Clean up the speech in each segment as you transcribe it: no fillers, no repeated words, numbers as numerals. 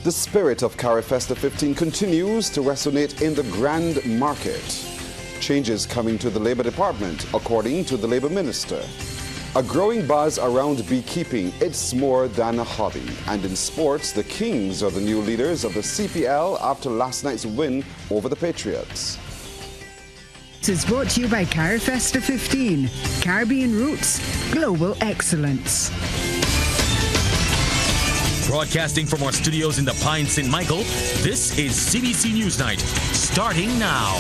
The spirit of Carifesta 15 continues to resonate in the Grand Market. Changes coming to the Labour Department, according to the Labour Minister. A growing buzz around beekeeping. It's more than a hobby. And in sports, the Kings are the new leaders of the CPL after last night's win over the Patriots. This is brought to you by Carifesta 15, Caribbean Roots, Global Excellence. Broadcasting from our studios in the Pine St. Michael, this is CBC NewsNight, starting now.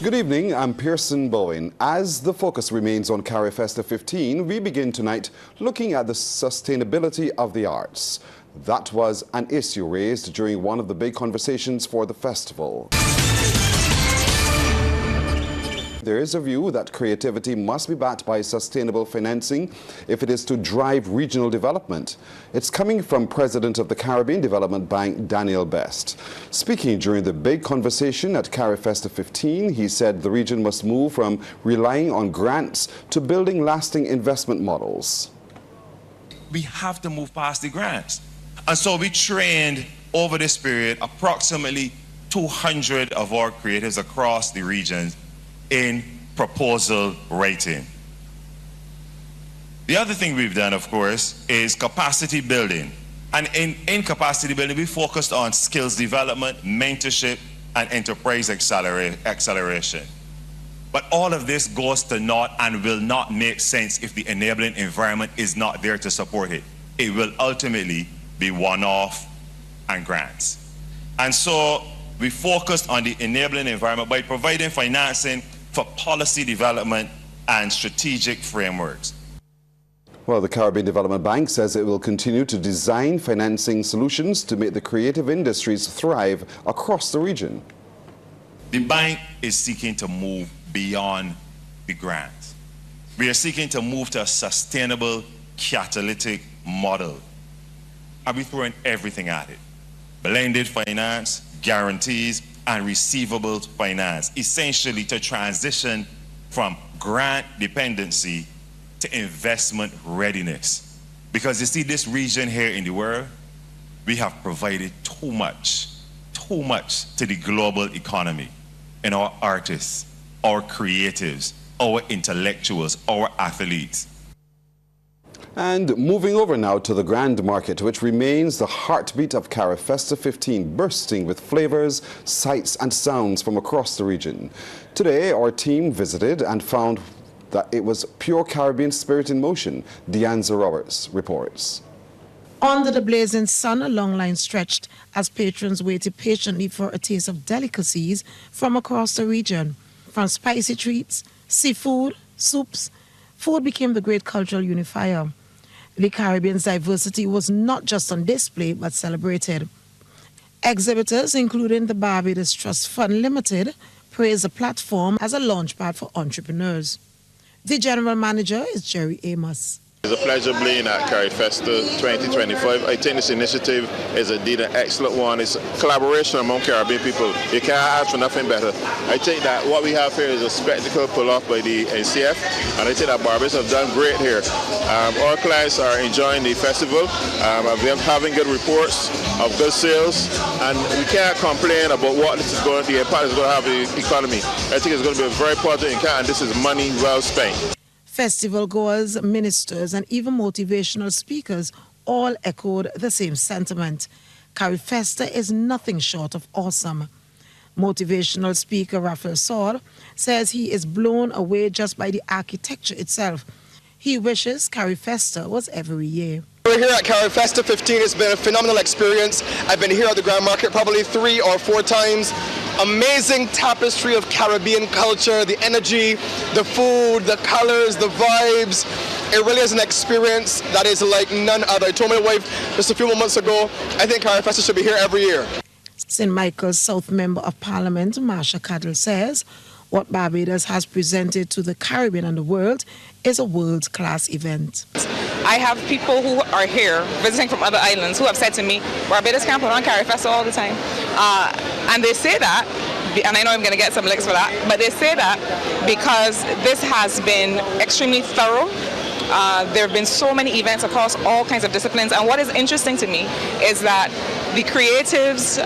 Good evening, I'm Pearson Bowen. As the focus remains on Carifesta 15, we begin tonight looking at the sustainability of the arts. That was an issue raised during one of the big conversations for the festival. There is a view that creativity must be backed by sustainable financing if it is to drive regional development. It's coming from President of the Caribbean Development Bank, Daniel Best. Speaking during the big conversation at Carifesta 15, he said the region must move from relying on grants to building lasting investment models. We have to move past the grants. And so we trained over this period approximately 200 of our creatives across the region in proposal writing. The other thing we've done, of course, is capacity building. And in capacity building, we focused on skills development, mentorship, and enterprise acceleration. But all of this goes to naught and will not make sense if the enabling environment is not there to support it. It will ultimately be one-off and grants. And so we focused on the enabling environment by providing financing for policy development and strategic frameworks. Well, the Caribbean Development Bank says it will continue to design financing solutions to make the creative industries thrive across the region. The bank is seeking to move beyond the grants. We are seeking to move to a sustainable catalytic model. And we're throwing everything at it. Blended finance, guarantees, and receivables finance, essentially to transition from grant dependency to investment readiness. Because you see, this region here in the world, we have provided too much to the global economy and our artists, our creatives, our intellectuals, our athletes. And moving over now to the Grand Market, which remains the heartbeat of Carifesta 15, bursting with flavors, sights and sounds from across the region. Today, our team visited and found that it was pure Caribbean spirit in motion. Deanza Roberts reports. Under the blazing sun, a long line stretched as patrons waited patiently for a taste of delicacies from across the region. From spicy treats, seafood, soups, food became the great cultural unifier. The Caribbean's diversity was not just on display but celebrated. Exhibitors, including the Barbados Trust Fund Limited, praised the platform as a launchpad for entrepreneurs. The general manager is Jerry Amos. It's a pleasure being at Carifesta 2025. I think this initiative is indeed an excellent one. It's a collaboration among Caribbean people. You can't ask for nothing better. I think that what we have here is a spectacle pulled off by the NCF, and I think that Barbados have done great here. Our clients are enjoying the festival. We're having good reports of good sales, and we can't complain about what this is going to, the impact it's going to have on the economy. I think it's going to be a very positive impact, and this is money well spent. Festival goers, ministers, and even motivational speakers all echoed the same sentiment. Carifesta is nothing short of awesome. Motivational speaker Raphael Saul says he is blown away just by the architecture itself. He wishes Carifesta was every year. We're here at Carifesta 15. It's been a phenomenal experience. I've been here at the Grand Market probably 3 or 4 times. Amazing tapestry of Caribbean culture, the energy, the food, the colors, the vibes. It really is an experience that is like none other. I told my wife just a few moments ago, I think Carifesta should be here every year. St. Michael's South Member of Parliament, Marsha Caddell, says what Barbados has presented to the Caribbean and the world is a world-class event. I have people who are here visiting from other islands who have said to me, Barbados can't put on Carifesta all the time. And they say that, and I know I'm going to get some licks for that, but they say that because this has been extremely thorough. There have been so many events across all kinds of disciplines, and what is interesting to me is that the creatives,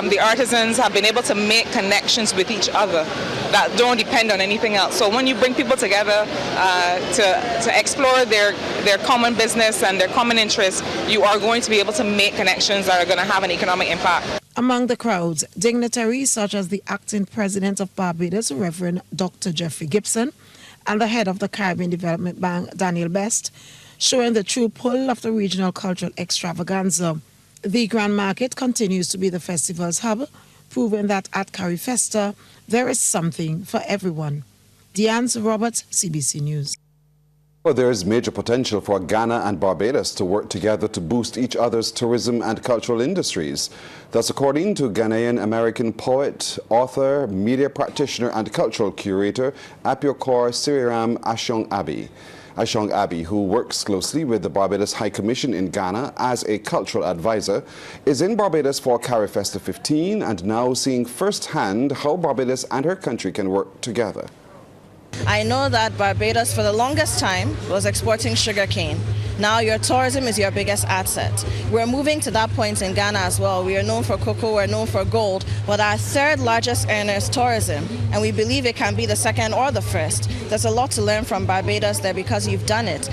the artisans have been able to make connections with each other that don't depend on anything else. So when you bring people together to explore their common business and their common interests, you are going to be able to make connections that are going to have an economic impact. Among the crowds, dignitaries such as the acting president of Barbados, Reverend Dr. Jeffrey Gibson, and the head of the Caribbean Development Bank, Daniel Best, showing the true pull of the regional cultural extravaganza. The Grand Market continues to be the festival's hub, proving that at Carifesta, there is something for everyone. Deanne Roberts, CBC News. Well, there is major potential for Ghana and Barbados to work together to boost each other's tourism and cultural industries. That's according to Ghanaian-American poet, author, media practitioner and cultural curator Apiokor Siriram Ashong Abi, who works closely with the Barbados High Commission in Ghana as a cultural advisor, is in Barbados for Carifesta 15 and now seeing firsthand how Barbados and her country can work together. I know that Barbados for the longest time was exporting sugarcane. Now your tourism is your biggest asset. We're moving to that point in Ghana as well. We are known for cocoa, we're known for gold, but our third largest earner is tourism, and we believe it can be the second or the first. There's a lot to learn from Barbados there because you've done it.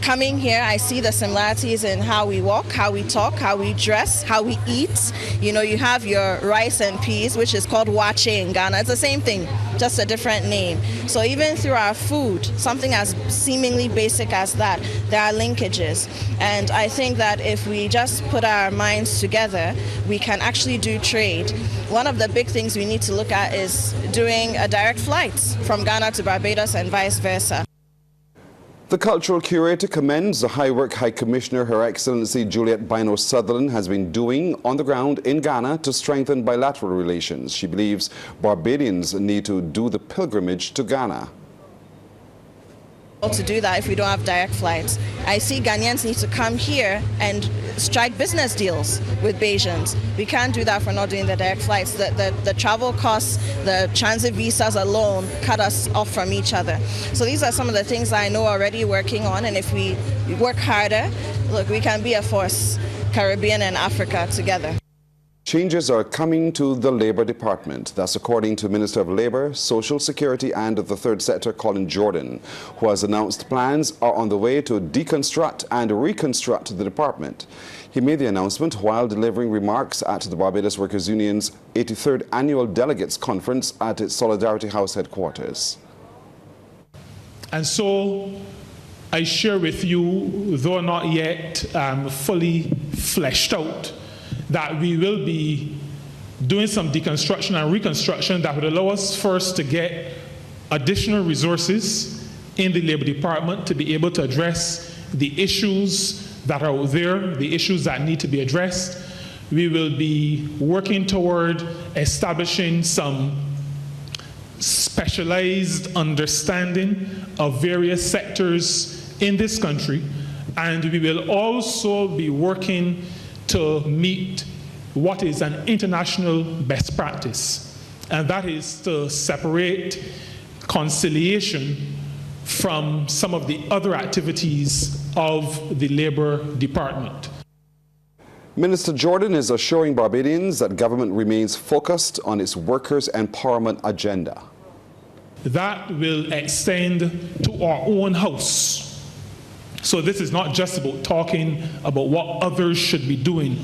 Coming here, I see the similarities in how we walk, how we talk, how we dress, how we eat. You know, you have your rice and peas, which is called wache in Ghana. It's the same thing, just a different name. So even through our food, something as seemingly basic as that, there are linkages. And I think that if we just put our minds together, we can actually do trade. One of the big things we need to look at is doing a direct flight from Ghana to Barbados and vice versa. The cultural curator commends the High Commissioner, Her Excellency Juliet Bino Sutherland, has been doing on the ground in Ghana to strengthen bilateral relations. She believes Barbadians need to do the pilgrimage to Ghana. To do that if we don't have direct flights. I see Ghanaians need to come here and strike business deals with Bajans. We can't do that if we're not doing the direct flights. The travel costs, the transit visas alone cut us off from each other. So these are some of the things I know already working on, and if we work harder, look, we can be a force, Caribbean and Africa together. Changes are coming to the Labour Department. That's according to Minister of Labour, Social Security and the Third Sector, Colin Jordan, who has announced plans are on the way to deconstruct and reconstruct the department. He made the announcement while delivering remarks at the Barbados Workers' Union's 83rd Annual Delegates Conference at its Solidarity House headquarters. And so I share with you, though not yet fully fleshed out, that we will be doing some deconstruction and reconstruction that would allow us first to get additional resources in the Labour Department to be able to address the issues that are out there, the issues that need to be addressed. We will be working toward establishing some specialized understanding of various sectors in this country, and we will also be working to meet what is an international best practice, and that is to separate conciliation from some of the other activities of the Labour Department. Minister Jordan is assuring Barbadians that government remains focused on its workers' empowerment agenda. That will extend to our own house. So this is not just about talking about what others should be doing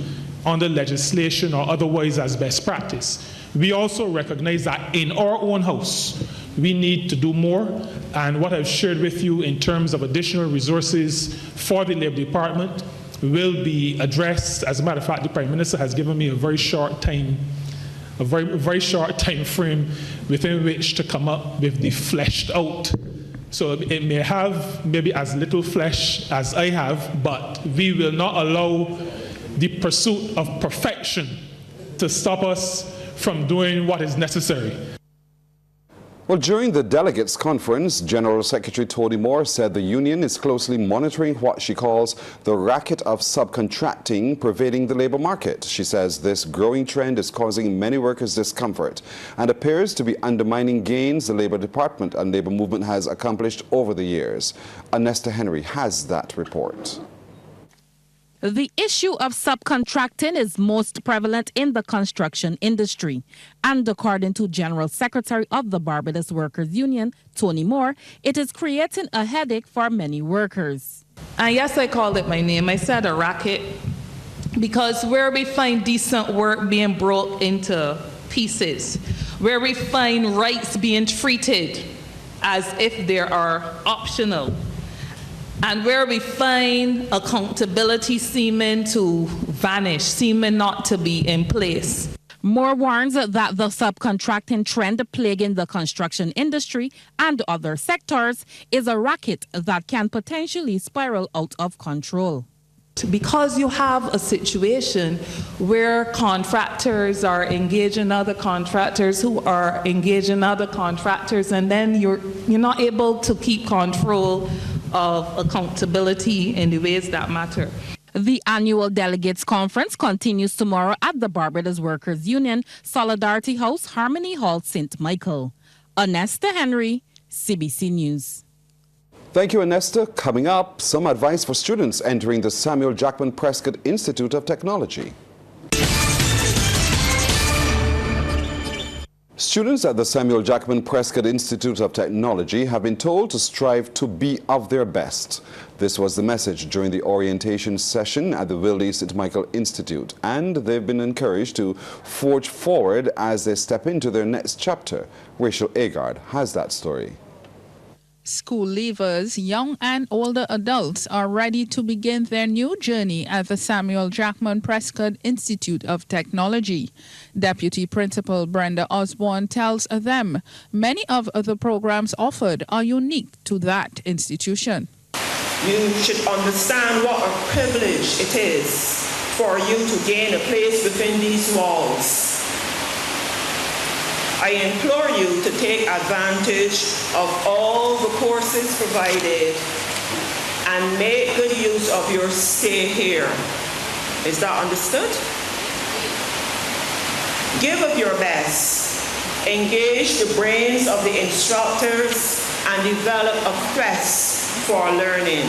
under legislation or otherwise as best practice. We also recognize that in our own house, we need to do more, and what I've shared with you in terms of additional resources for the Labour Department will be addressed. As a matter of fact, the Prime Minister has given me a very short time frame within which to come up with the fleshed out. So it may have maybe as little flesh as I have, but we will not allow the pursuit of perfection to stop us from doing what is necessary. Well, during the delegates' conference, General Secretary Tony Moore said the union is closely monitoring what she calls the racket of subcontracting pervading the labor market. She says this growing trend is causing many workers discomfort and appears to be undermining gains the Labor Department and labor movement has accomplished over the years. Anesta Henry has that report. The issue of subcontracting is most prevalent in the construction industry. And according to General Secretary of the Barbados Workers Union, Tony Moore, it is creating a headache for many workers. And yes, I called it my name. I said a racket, because where we find decent work being broke into pieces, where we find rights being treated as if they are optional, and where we find accountability seeming to vanish, seeming not to be in place. Moore warns that the subcontracting trend plaguing the construction industry and other sectors is a racket that can potentially spiral out of control. Because you have a situation where contractors are engaging other contractors who are engaging other contractors, and then you're not able to keep control of accountability in the ways that matter. The annual delegates conference continues tomorrow at the Barbados Workers Union Solidarity House, Harmony Hall, St. Michael. Anesta Henry, CBC News. Thank you, Anesta. Coming up, some advice for students entering the Samuel Jackman Prescott Institute of Technology. Students at the Samuel Jackman Prescott Institute of Technology have been told to strive to be of their best. This was the message during the orientation session at the Wilde St. Michael Institute, and they've been encouraged to forge forward as they step into their next chapter. Rachel Agard has that story. School leavers, young and older adults, are ready to begin their new journey at the Samuel Jackman Prescott Institute of Technology. Deputy Principal Brenda Osborne tells them many of the programs offered are unique to that institution. You should understand what a privilege it is for you to gain a place within these walls. I implore you to take advantage of all the courses provided and make good use of your stay here. Is that understood? Give of your best. Engage the brains of the instructors and develop a quest for learning.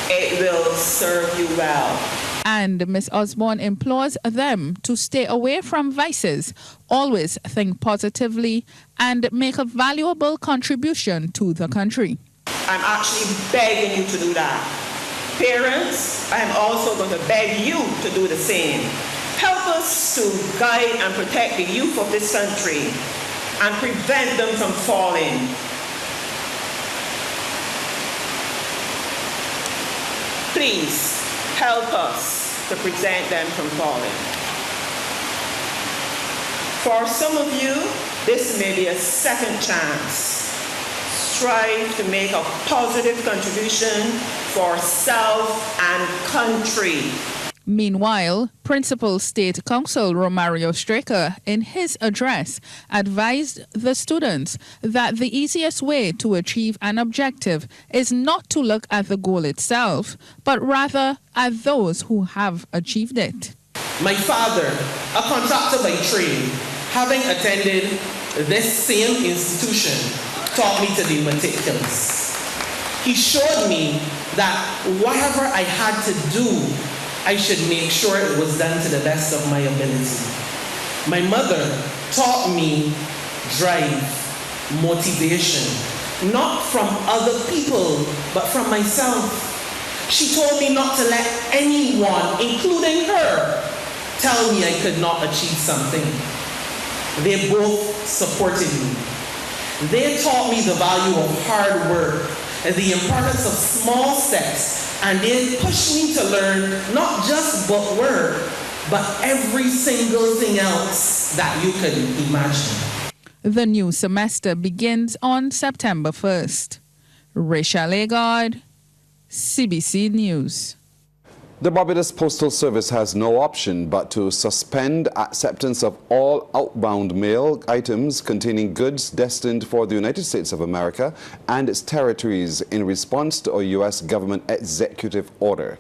It will serve you well. And Ms. Osborne implores them to stay away from vices, always think positively, and make a valuable contribution to the country. I'm actually begging you to do that. Parents, I'm also going to beg you to do the same. Help us to guide and protect the youth of this country and prevent them from falling. Please help us to prevent them from falling. For some of you, this may be a second chance. Strive to make a positive contribution for self and country. Meanwhile, Principal State Counsel Romario Straker, in his address, advised the students that the easiest way to achieve an objective is not to look at the goal itself, but rather at those who have achieved it. My father, a contractor by trade, having attended this same institution, taught me to be meticulous. He showed me that whatever I had to do, I should make sure it was done to the best of my ability. My mother taught me drive, motivation, not from other people, but from myself. She told me not to let anyone, including her, tell me I could not achieve something. They both supported me. They taught me the value of hard work and the importance of small steps, and they pushed me to learn not just book work, but every single thing else that you could imagine. The new semester begins on September 1st. Rachel Agard, CBC News. The Barbados Postal Service has no option but to suspend acceptance of all outbound mail items containing goods destined for the United States of America and its territories in response to a U.S. government executive order.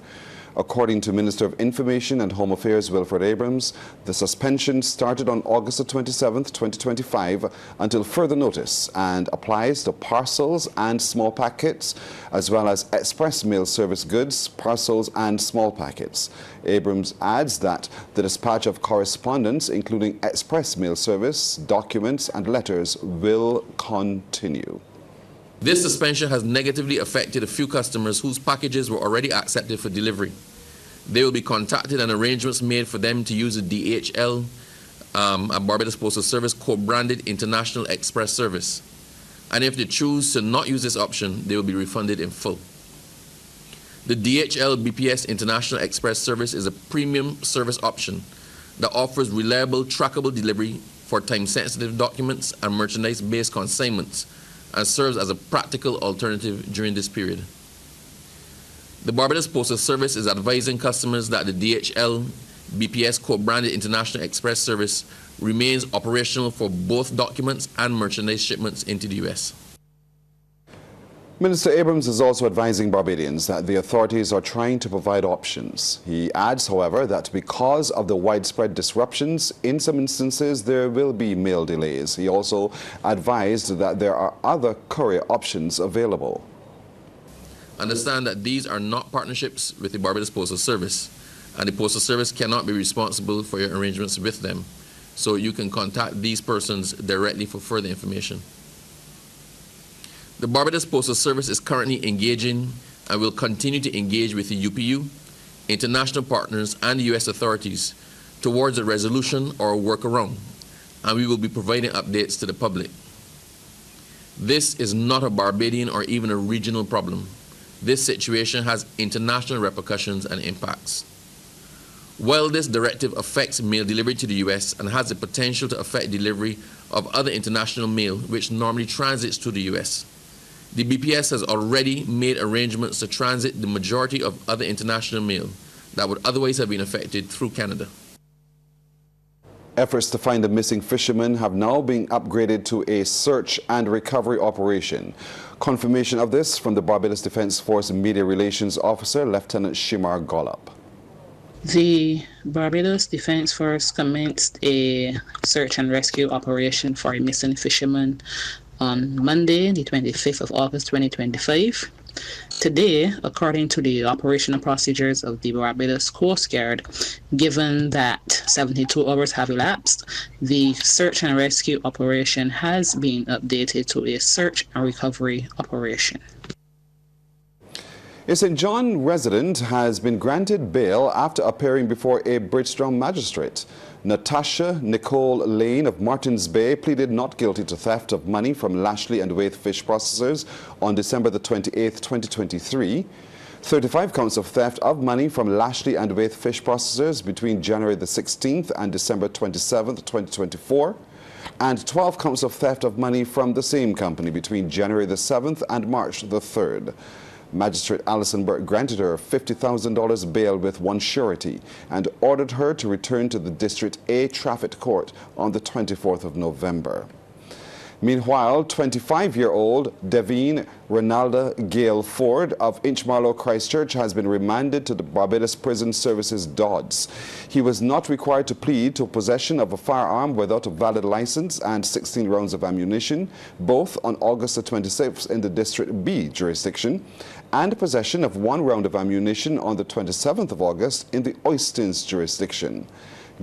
According to Minister of Information and Home Affairs Wilfred Abrams, the suspension started on August 27, 2025 until further notice and applies to parcels and small packets, as well as express mail service goods, parcels and small packets. Abrams adds that the dispatch of correspondence, including express mail service, documents and letters, will continue. This suspension has negatively affected a few customers whose packages were already accepted for delivery. They will be contacted and arrangements made for them to use a DHL, a Barbados Postal Service co-branded International Express service. And if they choose to not use this option, they will be refunded in full. The DHL BPS International Express service is a premium service option that offers reliable, trackable delivery for time-sensitive documents and merchandise-based consignments, and serves as a practical alternative during this period. The Barbados Postal Service is advising customers that the DHL BPS co-branded International Express service remains operational for both documents and merchandise shipments into the U.S. Minister Abrams is also advising Barbadians that the authorities are trying to provide options. He adds, however, that because of the widespread disruptions, in some instances there will be mail delays. He also advised that there are other courier options available. Understand that these are not partnerships with the Barbados Postal Service, and the Postal Service cannot be responsible for your arrangements with them. So you can contact these persons directly for further information. The Barbados Postal Service is currently engaging and will continue to engage with the UPU, international partners and the U.S. authorities towards a resolution or a workaround, and we will be providing updates to the public. This is not a Barbadian or even a regional problem. This situation has international repercussions and impacts. While this directive affects mail delivery to the U.S. and has the potential to affect delivery of other international mail which normally transits to the U.S., the BPS has already made arrangements to transit the majority of other international mail that would otherwise have been affected through Canada. Efforts to find the missing fishermen have now been upgraded to a search and recovery operation. Confirmation of this from the Barbados Defence Force Media Relations Officer, Lieutenant Shimar Golub. The Barbados Defence Force commenced a search and rescue operation for a missing fisherman on Monday, the 25th of August 2025. Today, according to the operational procedures of the Barbados Coast Guard, given that 72 hours have elapsed, the search and rescue operation has been updated to a search and recovery operation. A St. John resident has been granted bail after appearing before a Bridgetown magistrate. Natasha Nicole Lane of Martins Bay pleaded not guilty to theft of money from Lashley and Waith fish processors on December the 28th, 2023. 35 counts of theft of money from Lashley and Waith fish processors between January the 16th and December 27th, 2024. And 12 counts of theft of money from the same company between January the 7th and March the 3rd. Magistrate Alison Burke granted her $50,000 bail with one surety and ordered her to return to the District A Traffic Court on the 24th of November. Meanwhile, 25-year-old Devine Ronalda Gale Ford of Inchmarlow Christchurch has been remanded to the Barbados Prison Services Dodds. He was not required to plead to possession of a firearm without a valid license and 16 rounds of ammunition, both on August the 26th in the District B jurisdiction, and possession of 1 round of ammunition on the 27th of August in the Oistins jurisdiction.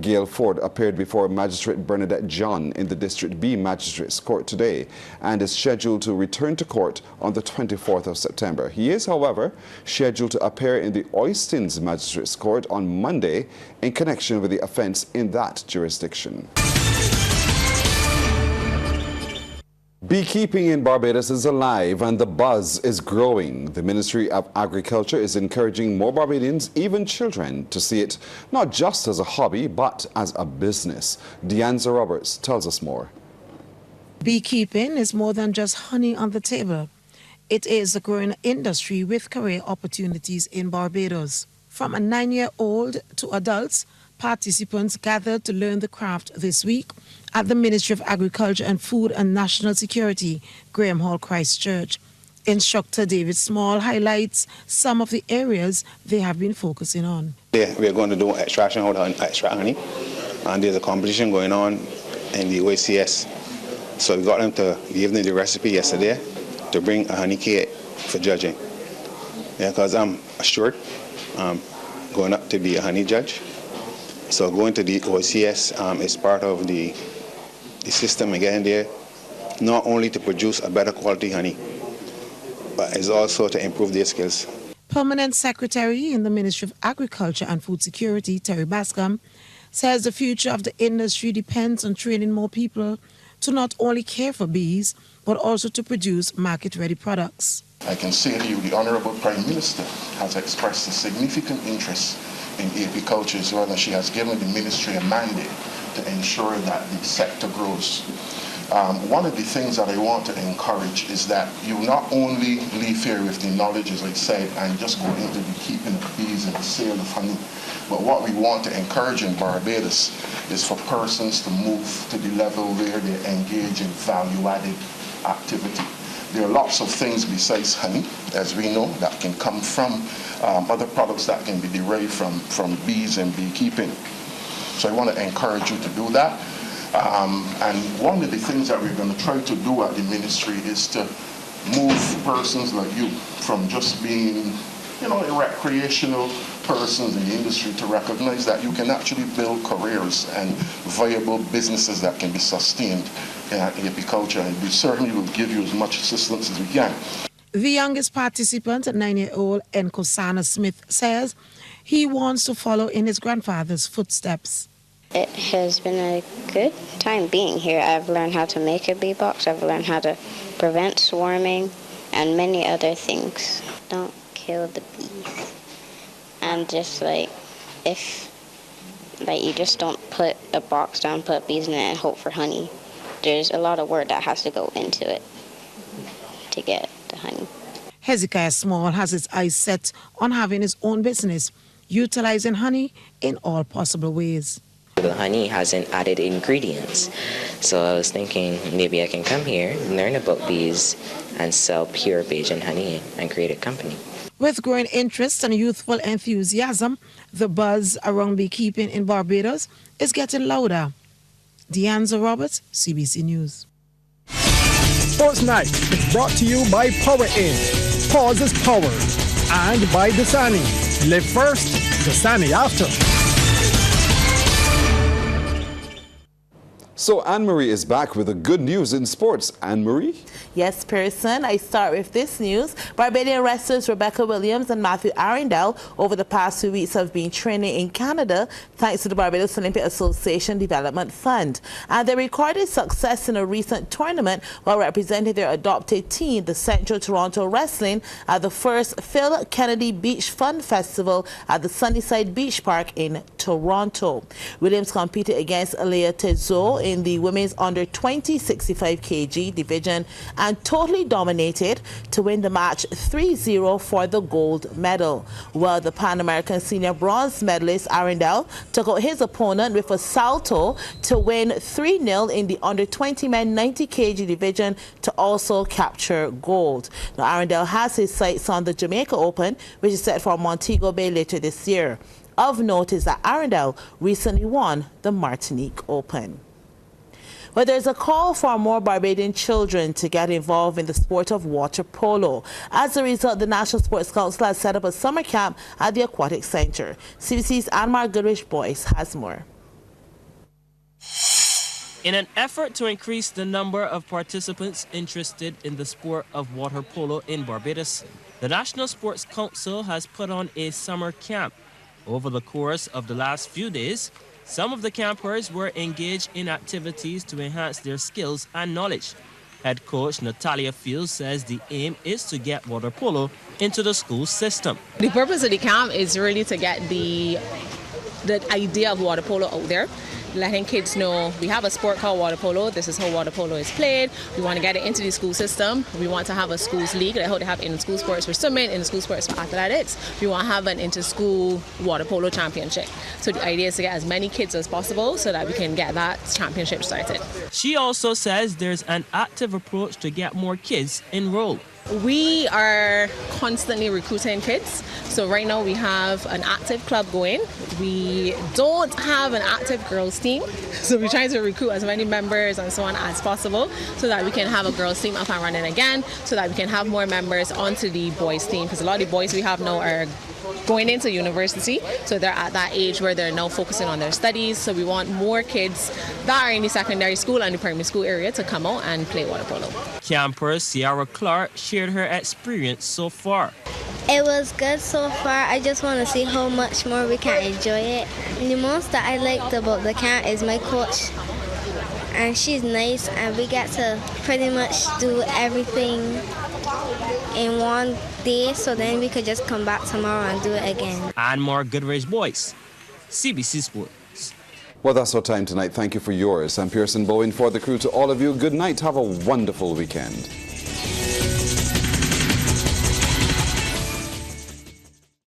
Gail Ford appeared before Magistrate Bernadette John in the District B Magistrates Court today and is scheduled to return to court on the 24th of September. He is, however, scheduled to appear in the Oistins Magistrates Court on Monday in connection with the offence in that jurisdiction. Beekeeping in Barbados is alive and the buzz is growing. The Ministry of Agriculture is encouraging more Barbadians, even children, to see it not just as a hobby but as a business. Deanza Roberts tells us more. Beekeeping is more than just honey on the table. It is a growing industry with career opportunities in Barbados. From a 9-year-old to adults, participants gathered to learn the craft this week at the Ministry of Agriculture and Food and National Security, Graham Hall, Christchurch. Instructor David Small highlights some of the areas they have been focusing on. Yeah, we're going to do extraction of extract honey, and there's a competition going on in the OCS. So we got them to give them the recipe yesterday to bring a honey cake for judging. Yeah, because I'm assured going up to be a honey judge. So going to the OCS is part of the system again there, not only to produce a better quality honey, but it's also to improve their skills. Permanent Secretary in the Ministry of Agriculture and Food Security, Terry Bascom, says the future of the industry depends on training more people to not only care for bees, but also to produce market-ready products. I can say to you, the Honourable Prime Minister has expressed a significant interest in apiculture as well, and she has given the ministry a mandate to ensure that the sector grows. One of the things that I want to encourage is that you not only leave here with the knowledge, as I said, and just go into the keeping of bees and the sale of honey, but what we want to encourage in Barbados is for persons to move to the level where they engage in value-added activity. There are lots of things besides honey, as we know, that can come from other products that can be derived from bees and beekeeping. So I want to encourage you to do that. And one of the things that we're going to try to do at the ministry is to move persons like you from just being, recreational persons in the industry to recognize that you can actually build careers and viable businesses that can be sustained in apiculture. And we certainly will give you as much assistance as we can. The youngest participant, 9-year-old Nkosana Smith, says he wants to follow in his grandfather's footsteps. It has been a good time being here. I've learned how to make a bee box. I've learned how to prevent swarming and many other things. Don't kill the bees. And just if you just don't put a box down, put bees in it and hope for honey. There's a lot of work that has to go into it to get the honey. Hezekiah Small has his eyes set on having his own business, utilizing honey in all possible ways. The honey hasn't added ingredients, so I was thinking maybe I can come here, learn about bees, and sell pure Bajan honey and create a company. With growing interest and youthful enthusiasm, the buzz around beekeeping in Barbados is getting louder. Deanza Roberts, CBC News. Sports Night is brought to you by Power In, Pause is Power, and by Dasani. Live first, Dasani after. So Anne-Marie is back with the good news in sports. Anne-Marie? Yes, Pearson. I start with this news. Barbadian wrestlers Rebecca Williams and Matthew Arundel over the past 2 weeks have been training in Canada thanks to the Barbados Olympic Association Development Fund. And they recorded success in a recent tournament while representing their adopted team, the Central Toronto Wrestling, at the first Phil Kennedy Beach Fun Festival at the Sunnyside Beach Park in Toronto. Williams competed against Alea Tezo in the women's under 20 65 kg division and totally dominated to win the match 3-0 for the gold medal. While the Pan American senior bronze medalist Arundel took out his opponent with a salto to win 3-0 in the under 20 men 90 kg division to also capture gold. Now Arundel has his sights on the Jamaica Open, which is set for Montego Bay later this year. Of note is that Arundel recently won the Martinique Open. But there's a call for more Barbadian children to get involved in the sport of water polo. As a result, the National Sports Council has set up a summer camp at the Aquatic Centre. CBC's Anmar Goodrich Boyce has more. In an effort to increase the number of participants interested in the sport of water polo in Barbados, the National Sports Council has put on a summer camp. Over the course of the last few days, some of the campers were engaged in activities to enhance their skills and knowledge. Head coach Natalia Fields says the aim is to get water polo into the school system. The purpose of the camp is really to get the idea of water polo out there, letting kids know we have a sport called water polo. This is how water polo is played. We want to get it into the school system. We want to have a schools league. I hope they have in-school sports for swimming, in-school sports for athletics. We want to have an inter-school water polo championship. So the idea is to get as many kids as possible so that we can get that championship started. She also says there's an active approach to get more kids enrolled. We are constantly recruiting kids. So right now we have an active club going. We don't have an active girls team. So we're trying to recruit as many members and so on as possible so that we can have a girls team up and running again, so that we can have more members onto the boys team, because a lot of the boys we have now are going into university, so they're at that age where they're now focusing on their studies. So we want more kids that are in the secondary school and the primary school area to come out and play water polo. Camper Ciara Clark shared her experience so far. It was good so far. I just want to see how much more we can enjoy it. The most that I liked about the camp is my coach, and she's nice, and we get to pretty much do everything in one day, so then we could just come back tomorrow and do it again. And more Goodrich Boys, CBC Sports. Well, that's our time tonight. Thank you for yours. I'm Pearson Bowen for the crew. To all of you, good night. Have a wonderful weekend.